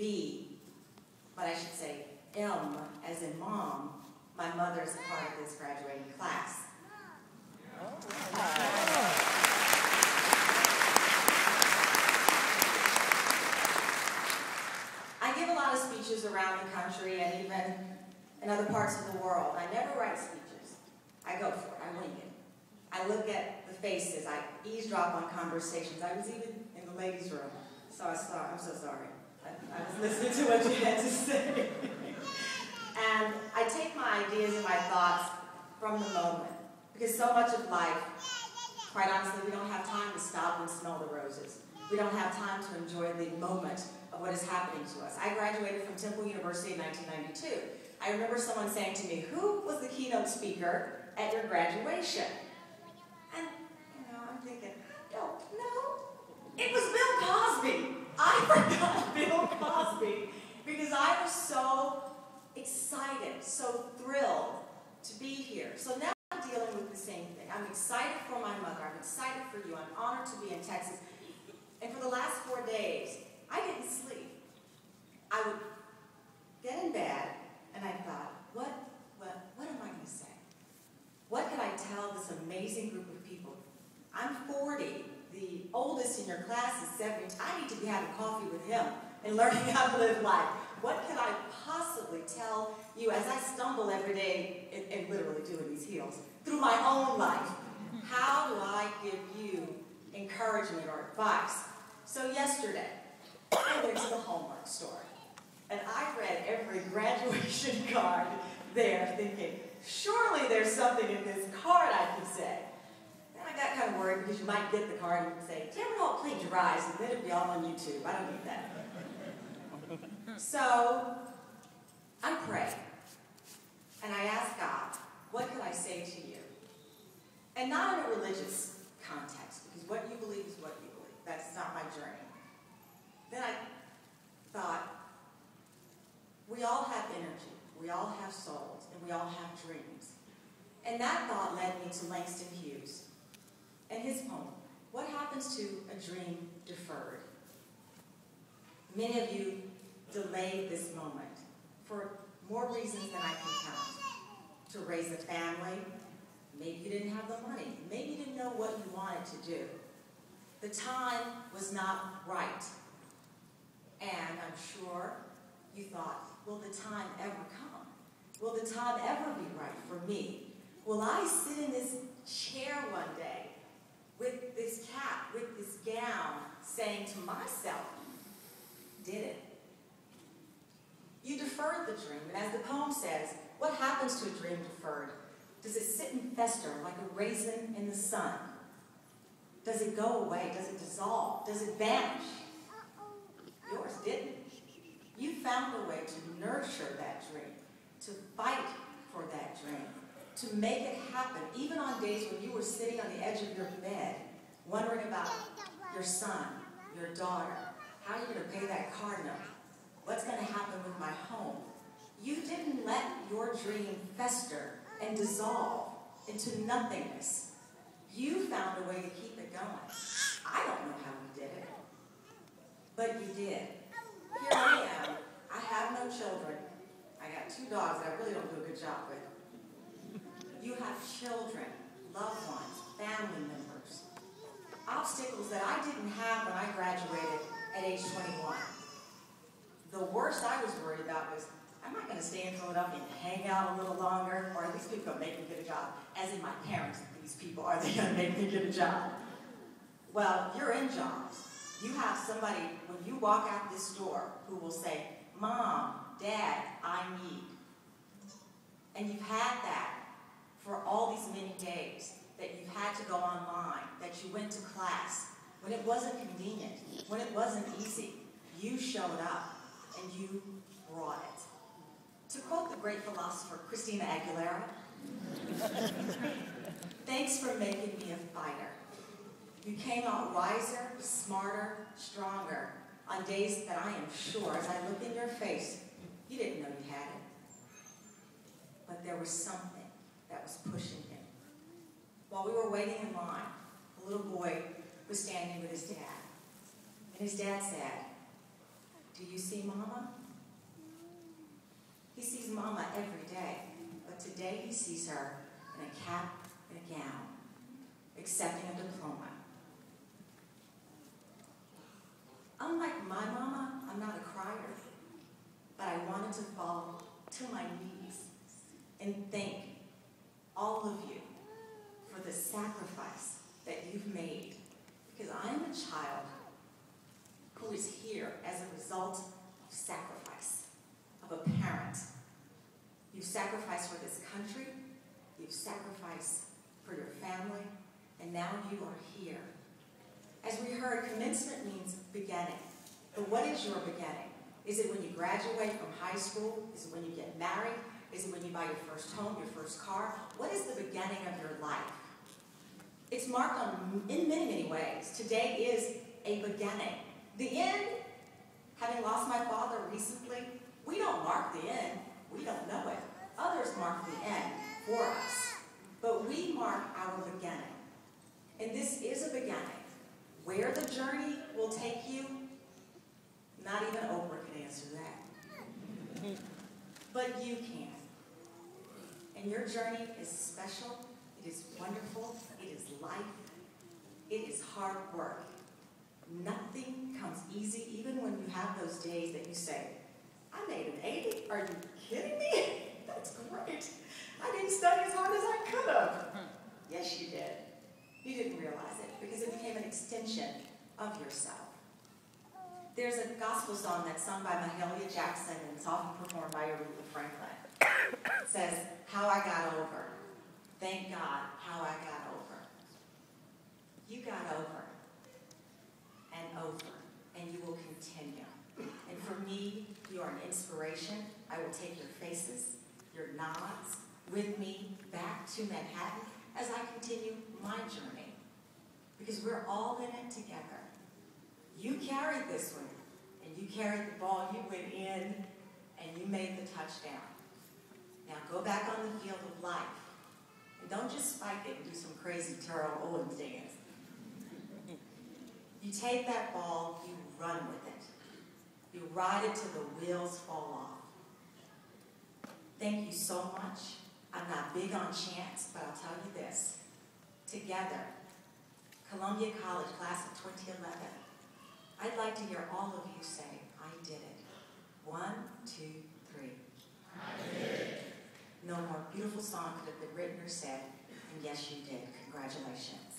B, but I should say M, as in mom, my mother is a part of this graduating class. I give a lot of speeches around the country and even in other parts of the world. I never write speeches. I go for it. I wing it. I look at the faces. I eavesdrop on conversations. I was even in the ladies' room, so I'm so sorry. I was listening to what you had to say. And I take my ideas and my thoughts from the moment, because so much of life, quite honestly, we don't have time to stop and smell the roses. We don't have time to enjoy the moment of what is happening to us. I graduated from Temple University in 1992. I remember someone saying to me, "Who was the keynote speaker at your graduation?" And, I'm thinking, no, it was Bill Cosby. I forgot Bill Cosby because I was so excited, so thrilled to be here. So now I'm dealing with the same thing. I'm excited for my mother. I'm excited for you. I'm honored to be in Texas. And for the last 4 days, I didn't sleep. I would get in bed, and I thought, what am I going to say? What can I tell this amazing group of people? I'm 40. The oldest in your class is 70. I need to be having coffee with him and learning how to live life. What can I possibly tell you as I stumble every day and literally doing these heels through my own life? How do I give you encouragement or advice? So yesterday, I went to the homework store, and I read every graduation card there thinking, surely there's something in this card I could say. Then I got kind of worried because you might get the card and say, Tamara Hall plagiarized, and then it'd be all on YouTube. I don't need that. So I prayed, and I asked God, what could I say to you? And not in a religious context, because what you believe is what you believe. That's not my journey. Then I thought, we all have energy, we all have souls, and we all have dreams. And that thought led me to Langston Hughes and his poem, What Happens to a Dream Deferred? Many of you delayed this moment for more reasons than I can count. To raise a family, maybe you didn't have the money, maybe you didn't know what you wanted to do. The time was not right. And I'm sure you thought, will the time ever come? Will the time ever be right for me? Will I sit in this chair one day with this cap, with this gown, saying to myself, did it? You deferred the dream, and as the poem says, what happens to a dream deferred? Does it sit and fester like a raisin in the sun? Does it go away? Does it dissolve? Does it vanish? Yours didn't. You found a way to nurture that dream, to fight for that dream, to make it happen, even on days when you were sitting on the edge of your bed, wondering about your son, your daughter, how are you going to pay that car note? What's going to happen with my home? You didn't let your dream fester and dissolve into nothingness. You found a way to keep it going. I don't know how you did it, but you did. Here I am. I have no children. I got 2 dogs that I really don't do a good job with. You have children, loved ones, family members. Obstacles that I didn't have when I graduated at age 21. The worst I was worried about was, am I going to stay in Philadelphia and hang out a little longer? Or are these people going to make me get a job? As in my parents, these people, are they going to make me get a job? Well, you're in jobs. You have somebody, when you walk out this door, who will say, Mom, Dad, I need. And you've had that for all these many days, that you've had to go online, that you went to class. When it wasn't convenient, when it wasn't easy, you showed up and you brought it. To quote the great philosopher Christina Aguilera, thanks for making me a fighter. You came out wiser, smarter, stronger on days that I am sure, as I look in your face, you didn't know you had it. But there was something that was pushing him. While we were waiting in line, a little boy was standing with his dad. And his dad said, Do you see Mama? He sees Mama every day, but today he sees her in a cap and a gown, accepting a diploma. Unlike my Mama, I'm not a crier, but I wanted to fall to my knees and thank all of you for the sacrifice that you've made, because I'm a child who is here as a result of sacrifice, of a parent. You've sacrificed for this country, you've sacrificed for your family, and now you are here. As we heard, commencement means beginning. But what is your beginning? Is it when you graduate from high school? Is it when you get married? Is it when you buy your first home, your first car? What is the beginning of your life? It's marked in many, many ways. Today is a beginning. The end, having lost my father recently, we don't mark the end. We don't know it. Others mark the end for us. But we mark our beginning. And this is a beginning. Where the journey will take you, not even Oprah can answer that. But you can. And your journey is special. It is wonderful. It is life. It is hard work. Nothing comes easy, even when you have those days that you say, I made an 80? Are you kidding me? That's great. I didn't study as hard as I could have. Yes, you did. You didn't realize it because it became an extension of yourself. There's a gospel song that's sung by Mahalia Jackson and it's often performed by Aretha Franklin. It says, how I got over. Thank God, how I got over. You got over and over, and you will continue. And for me, you are an inspiration. I will take your faces, your nods, with me back to Manhattan as I continue my journey. Because we're all in it together. You carried this one, and you carried the ball, you went in, and you made the touchdown. Now go back on the field of life, and don't just spike it and do some crazy Terrell Owens dance. You take that ball, you run with it. You ride it till the wheels fall off. Thank you so much. I'm not big on chance, but I'll tell you this. Together, Columbia College, class of 2011, I'd like to hear all of you say, I did it. 1, 2, 3. I did it. No more beautiful song could have been written or said, and yes, you did. Congratulations.